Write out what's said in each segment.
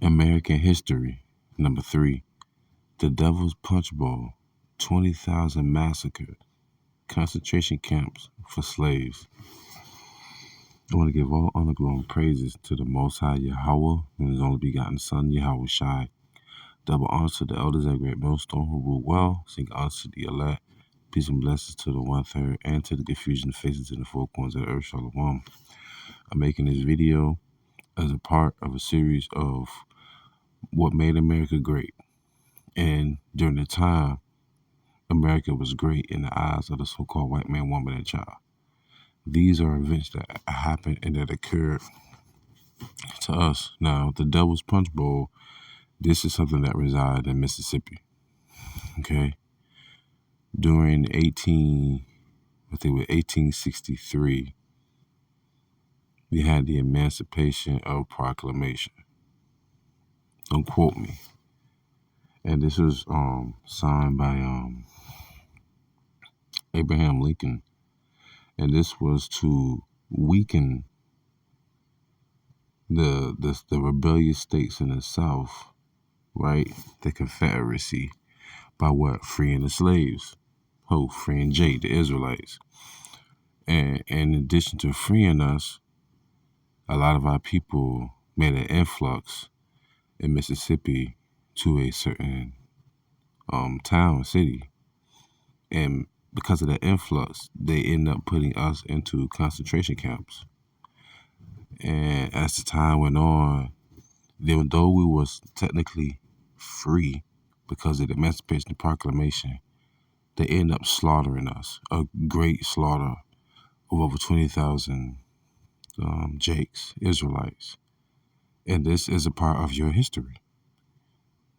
American history. Number 3, the Devil's Punchbowl, 20,000 massacred, concentration camps for slaves. I want to give all honor, glory, and praises to the Most High YAHAWAH and His only begotten Son, YAHAWASHI. Double honors to the elders at Great Millstone who rule well. Sing honors to the elect. Peace and blessings to the 1/3 and to the confusion faces in the four corners of the earth. Shalom. I'm making this video as a part of a series of what made America great. And during the time, America was great in the eyes of the so-called white man, woman, and child. These are events that happened and that occurred to us. Now, the Devil's Punch Bowl, this is something that resided in Mississippi. Okay? During 1863, we had the Emancipation of Proclamation. Don't quote me. And this was signed by Abraham Lincoln. And this was to weaken the rebellious states in the South, right? The Confederacy, by what? Freeing the slaves. Freeing the Israelites. And in addition to freeing us, a lot of our people made an influx in Mississippi to a certain town, city. And because of the influx, they end up putting us into concentration camps. And as the time went on, even though we was technically free because of the Emancipation Proclamation, they end up slaughtering us, a great slaughter of over 20,000 Israelites. And this is a part of your history.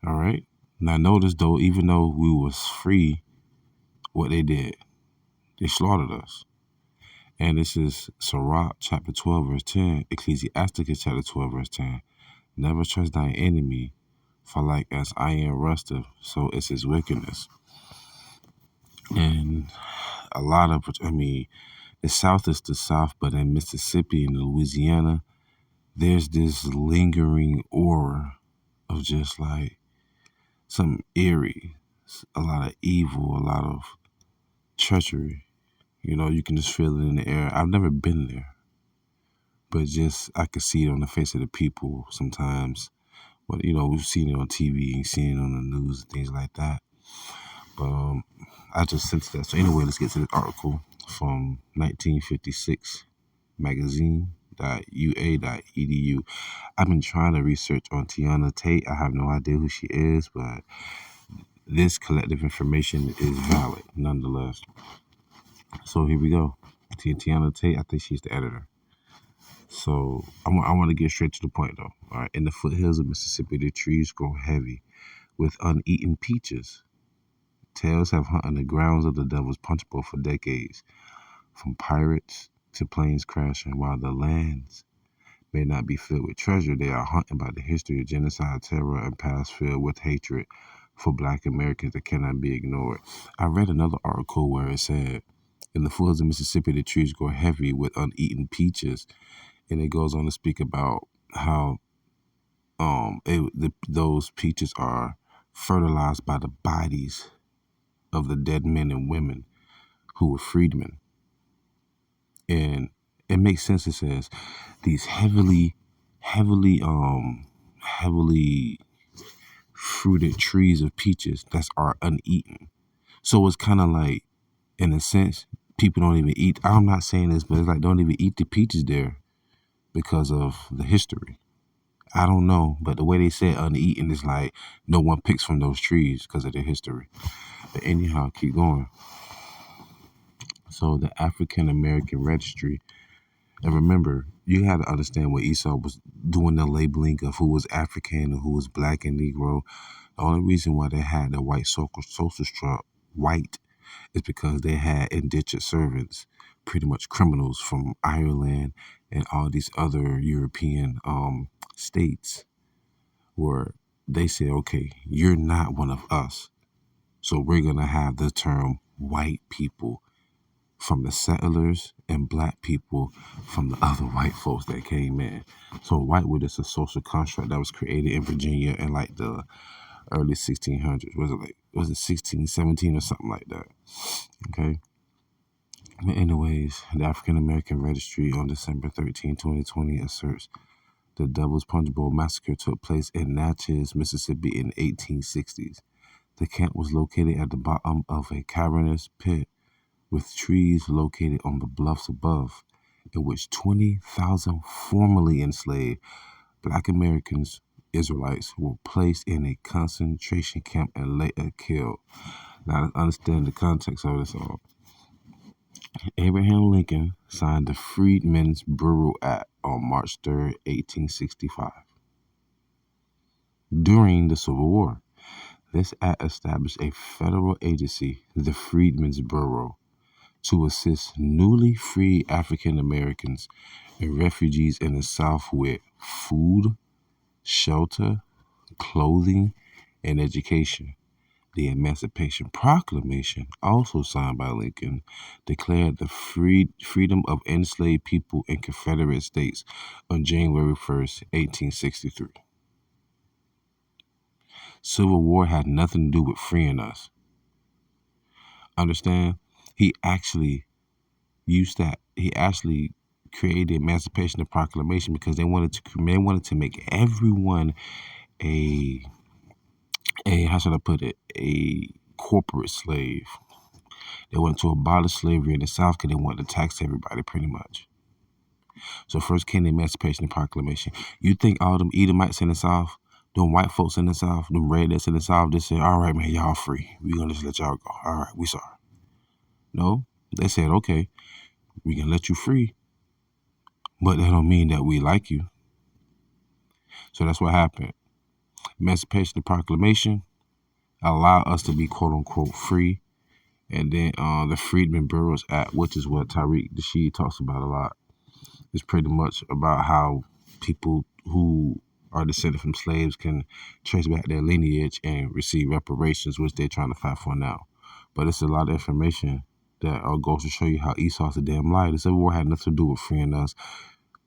All right? Now notice though, even though we was free, what they did, they slaughtered us. And this is Sirach chapter 12 verse 10, Ecclesiasticus chapter 12 verse 10. Never trust thine enemy, for like as iron rusteth, so is his wickedness. And a lot of, the South is the South, but in Mississippi and Louisiana, there's this lingering aura of just like some eerie, a lot of evil, a lot of treachery. You know, you can just feel it in the air. I've never been there, but just I could see it on the face of the people sometimes. But, we've seen it on TV, seen it on the news and things like that. But I just sensed that. So anyway, let's get to the article from 1956 magazine.ua.edu. I've been trying to research on Tiana Tate. I have no idea who she is, but this collective information is valid nonetheless. So here we go. Tiana Tate, I think she's the editor. So I want to get straight to the point though. All right. In the foothills of Mississippi, the trees grow heavy with uneaten peaches. Tales have hunted the grounds of the Devil's Punch Bowl for decades, from pirates to planes crashing. While the lands may not be filled with treasure, they are haunted by the history of genocide, terror, and past filled with hatred for Black Americans that cannot be ignored. I read another article where it said, in the foothills of Mississippi, the trees grow heavy with uneaten peaches. And it goes on to speak about how those peaches are fertilized by the bodies of the dead men and women who were freedmen. And it makes sense. It says these heavily fruited trees of peaches that are uneaten. So it's kind of like, in a sense, people don't even eat. I'm not saying this, but it's like don't even eat the peaches there because of the history. I don't know, but the way they said uneaten is like no one picks from those trees because of their history. But anyhow, keep going. So the African American Registry, and remember, you had to understand what ESAU was doing, the labeling of who was African and who was Black and Negro. The only reason why they had the white social structure white is because they had indentured servants, pretty much criminals from Ireland and all these other European states, where they say, okay, you're not one of us, so we're going to have the term white people from the settlers and black people from the other white folks that came in. So whitewood is a social construct that was created in Virginia in like the early 1600s. Was it 1617 or something like that? Okay. But anyways, the African American Registry on December 13, 2020 asserts the Devil's Punch Bowl massacre took place in Natchez, Mississippi in 1860s. The camp was located at the bottom of a cavernous pit with trees located on the bluffs above, in which 20,000 formerly enslaved Black Americans, Israelites, were placed in a concentration camp and later killed. Now, let's understand the context of this all. Abraham Lincoln signed the Freedmen's Bureau Act on March 3, 1865. During the Civil War, this act established a federal agency, the Freedmen's Bureau, to assist newly freed African Americans and refugees in the South with food, shelter, clothing, and education. The Emancipation Proclamation, also signed by Lincoln, declared the freedom of enslaved people in Confederate states on January 1st, 1863. Civil War had nothing to do with freeing us. Understand? He actually used that. He actually created the Emancipation Proclamation because they wanted to make everyone a how should I put it, a corporate slave. They wanted to abolish slavery in the South because they wanted to tax everybody pretty much. So first came the Emancipation Proclamation. You think all them Edomites in the South, them white folks in the South, them rednecks in the South, they said, all right, man, y'all free. We're going to just let y'all go. All right, we sorry. No, they said, okay, we can let you free, but that don't mean that we like you. So that's what happened. Emancipation Proclamation allowed us to be quote unquote free. And then the Freedmen Bureau Act, which is what Tariq Nasheed talks about a lot, is pretty much about how people who are descended from slaves can trace back their lineage and receive reparations, which they're trying to fight for now. But it's a lot of information that goes to show you how Esau's a damn lie. The Civil War had nothing to do with freeing us.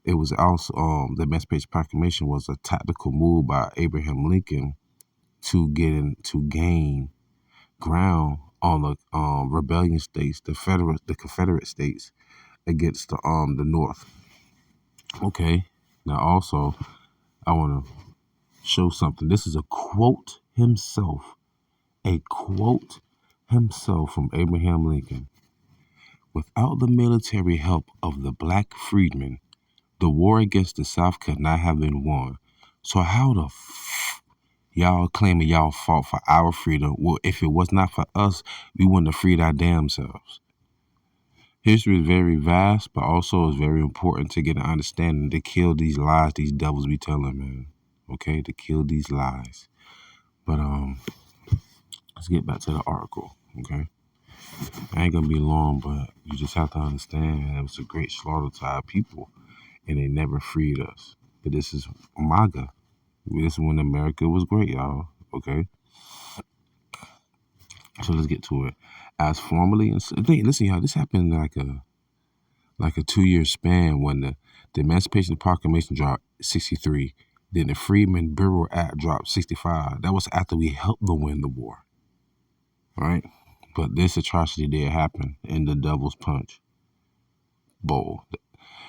It was also, the Emancipation Proclamation was a tactical move by Abraham Lincoln to gain ground on the rebellion states, the Confederate states, against the North. Okay. Now also, I want to show something. This is a quote himself from Abraham Lincoln. Without the military help of the black freedmen, the war against the South could not have been won. So how the y'all claiming y'all fought for our freedom? Well, if it was not for us, we wouldn't have freed our damn selves. History is very vast, but also is very important to get an understanding to kill these lies these devils be telling, man. Okay, to kill these lies. But let's get back to the article. Okay, I ain't gonna be long, but you just have to understand it was a great slaughter to our people, and they never freed us. But this is MAGA. This is when America was great, y'all. Okay. So let's get to it. As formally, listen, y'all, this happened in like a 2-year span when the Emancipation Proclamation dropped 63, then the Freedmen Bureau Act dropped 65. That was after we helped them win the war, right? But this atrocity did happen in the Devil's Punch Bowl.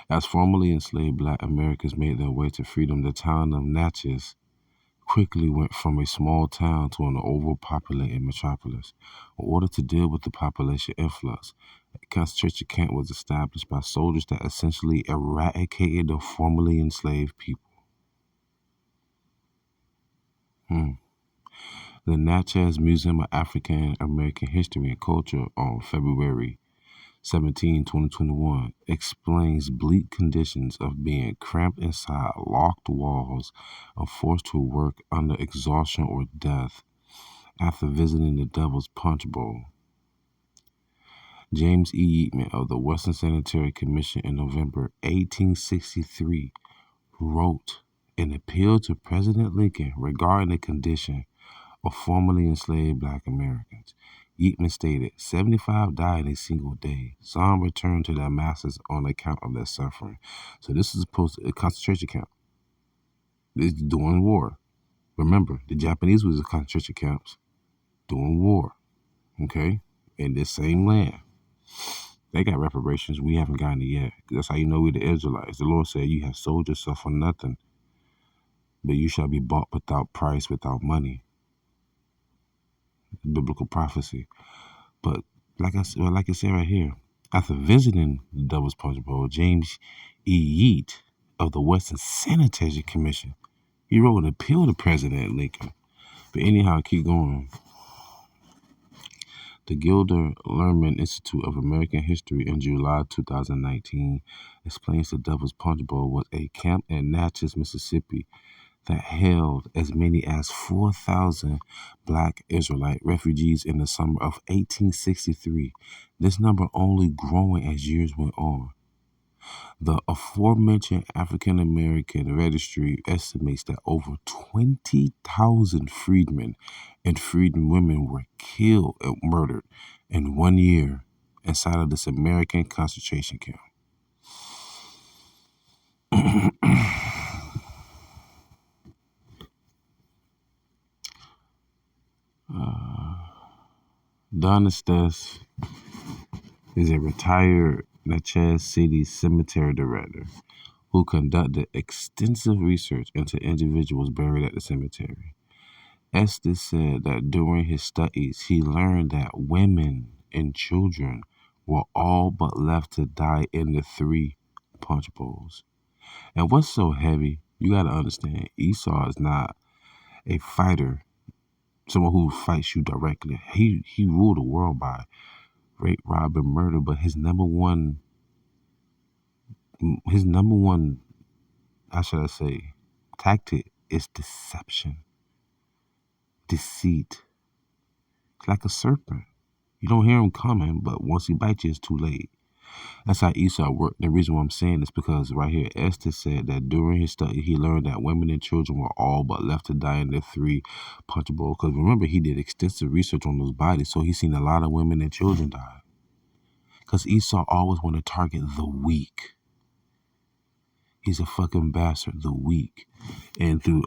As formerly enslaved black Americans made their way to freedom, the town of Natchez quickly went from a small town to an overpopulated metropolis. In order to deal with the population influx, a concentration camp was established by soldiers that essentially eradicated the formerly enslaved people. The Natchez Museum of African American History and Culture on February 17, 2021 explains bleak conditions of being cramped inside locked walls and forced to work under exhaustion or death after visiting the Devil's Punch Bowl. James E. Eatman of the Western Sanitary Commission in November 1863 wrote an appeal to President Lincoln regarding the condition of formerly enslaved black Americans. Yeatman stated, 75 died in a single day. Some returned to their masters on account of their suffering. So this is supposed to be a concentration camp. This is during war. Remember, the Japanese was in concentration camps during war. Okay? In this same land. They got reparations. We haven't gotten it yet. That's how you know we're the Israelites. The Lord said, you have sold yourself for nothing, but you shall be bought without price, without money. Biblical prophecy. But like I said right here, after visiting the Devil's Punchbowl, James E. Yeat of the Western Sanitation Commission, he wrote an appeal to President Lincoln. But anyhow, keep going. The Gilder Lehrman Institute of American History in July 2019 explains the Devil's Punchbowl was a camp in Natchez, Mississippi that held as many as 4,000 Black Israelite refugees in the summer of 1863, this number only growing as years went on. The aforementioned African American registry estimates that over 20,000 freedmen and freedmen women were killed and murdered in 1 year inside of this American concentration camp. Don Estes is a retired Natchez City Cemetery director who conducted extensive research into individuals buried at the cemetery. Estes said that during his studies, he learned that women and children were all but left to die in the 3 punch bowls. And what's so heavy, you got to understand, Esau is not a fighter, someone who fights you directly. He ruled the world by rape, rob, and murder, but his number one, how should I say, tactic is deception, deceit. It's like a serpent. You don't hear him coming, but once he bites you, it's too late. That's how Esau worked. The reason why I'm saying this because right here, Esther said that during his study, he learned that women and children were all but left to die in their 3 punch bowl. Because remember, he did extensive research on those bodies, so he's seen a lot of women and children die. Because Esau always want to target the weak. He's a fucking bastard, the weak. And through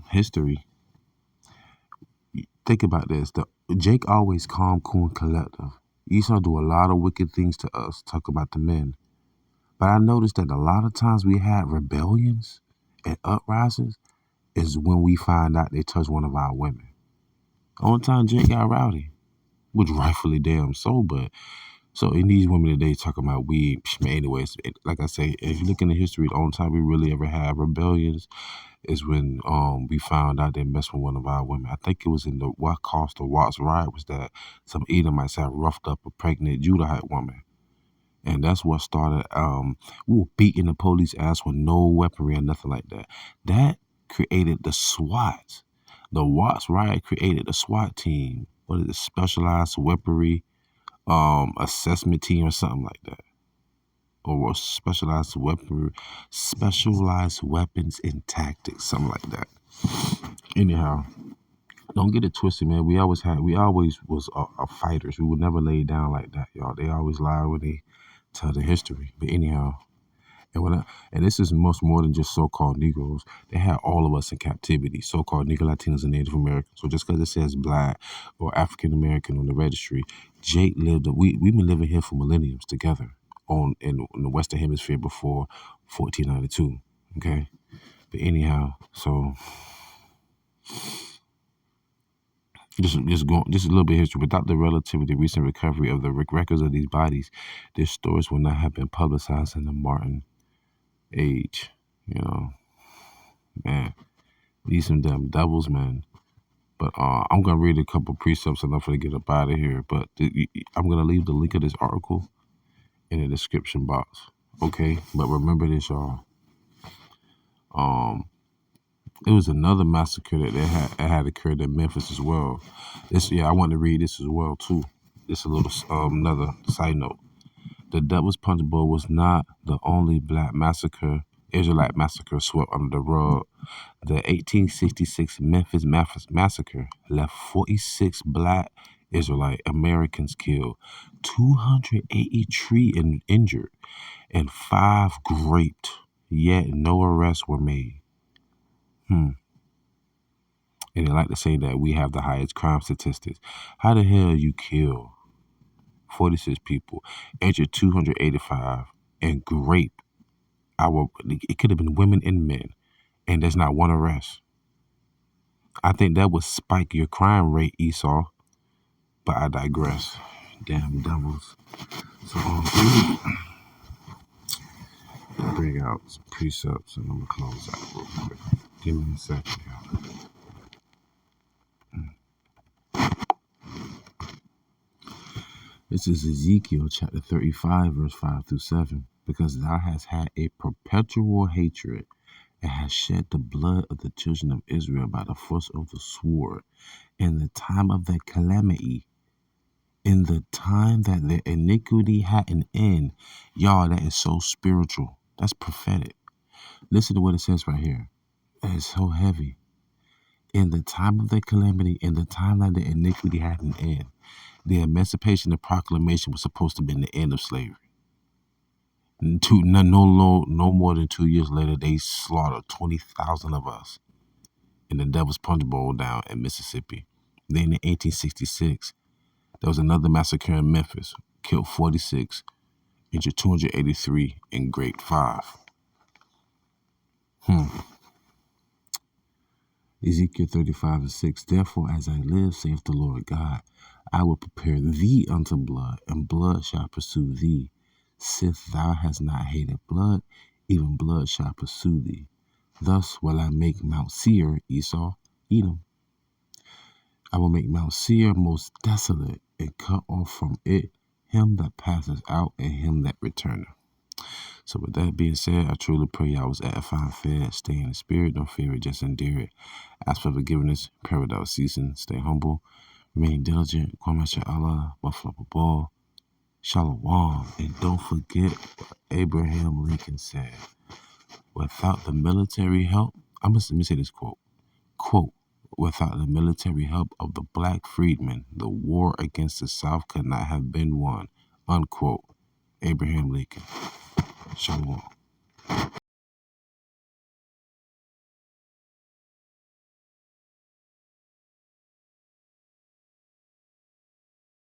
history, think about this. Jake always calm, cool, and collective. Esau do a lot of wicked things to us, talk about the men. But I noticed that a lot of times we had rebellions and uprisings is when we find out they touched one of our women. Only time Jake got rowdy, which rightfully damn so, but so in these women today talking about weed, anyways, like I say, if you look in the history, the only time we really ever had rebellions is when we found out they messed with one of our women. I think it was in the what caused the Watts riot was that some Edomites had roughed up a pregnant Judahite woman. And that's what started, we were beating the police ass with no weaponry or nothing like that. That created the SWAT. The Watts riot created the SWAT team. What is it? Specialized weaponry assessment team or something like that. Or specialized weapons and tactics, something like that. Anyhow, don't get it twisted, man. We always was fighters. We would never lay down like that, y'all. They always lie when they tell the history. But anyhow, and this is much more than just so-called Negroes. They had all of us in captivity, so-called Negro, Latinos, and Native Americans. So just because it says Black or African American on the registry, Jake lived. We've been living here for millenniums together in the Western Hemisphere before 1492. Okay, but anyhow, so just a little bit of history. Without the relatively recent recovery of the records of these bodies, their stories would not have been publicized in the modern age. You know, man, these some damn devils, man. But I'm gonna read a couple precepts enough to get up out of here. But I'm gonna leave the link of this article in the description box. Okay, but remember this, y'all. It was another massacre that had occurred in Memphis as well. I want to read this as well too. Just a little another side note. The Devil's Punch Bowl was not the only Black Israelite massacre swept under the rug. The 1866 Memphis massacre left 46 Black Israelite Americans killed, 283 injured, and 5 raped, yet no arrests were made. And they like to say that we have the highest crime statistics. How the hell you kill 46 people, injured 285, and rape it could have been women and men, and there's not one arrest? I think that would spike your crime rate, Esau. But I digress. Damn devils. So bring out some precepts and I'm gonna close out real quick. Give me a second, y'all. This is Ezekiel chapter 35, verse 5 through 7. Because thou hast had a perpetual hatred and hast shed the blood of the children of Israel by the force of the sword in the time of their calamity, in the time that their iniquity had an end. Y'all, that is so spiritual. That's prophetic. Listen to what it says right here. It's so heavy. In the time of their calamity, in the time that their iniquity had an end. The Emancipation and Proclamation was supposed to be the end of slavery. No more than 2 years later, they slaughtered 20,000 of us in the Devil's Punchbowl down in Mississippi. Then in 1866, there was another massacre in Memphis, killed 46, injured 283, and raped 5. Ezekiel 35 and 6. Therefore, as I live, saith the Lord God, I will prepare thee unto blood, and blood shall pursue thee. Sith thou hast not hated blood, even blood shall pursue thee. Thus will I make Mount Seir, Esau, Edom. I will make Mount Seir most desolate, and cut off from it him that passes out, and him that returneth. So with that being said, I truly pray y'all was edifying, fed, stay in the spirit, don't fear it, just endure it. Ask for forgiveness, pray without ceasing, stay humble, remain diligent, YAHAWAH, Ball, Shalom. And don't forget what Abraham Lincoln said. Without the military help, let me say this quote, without the military help of the black freedmen, the war against the South could not have been won, unquote. Abraham Lincoln. Shalom.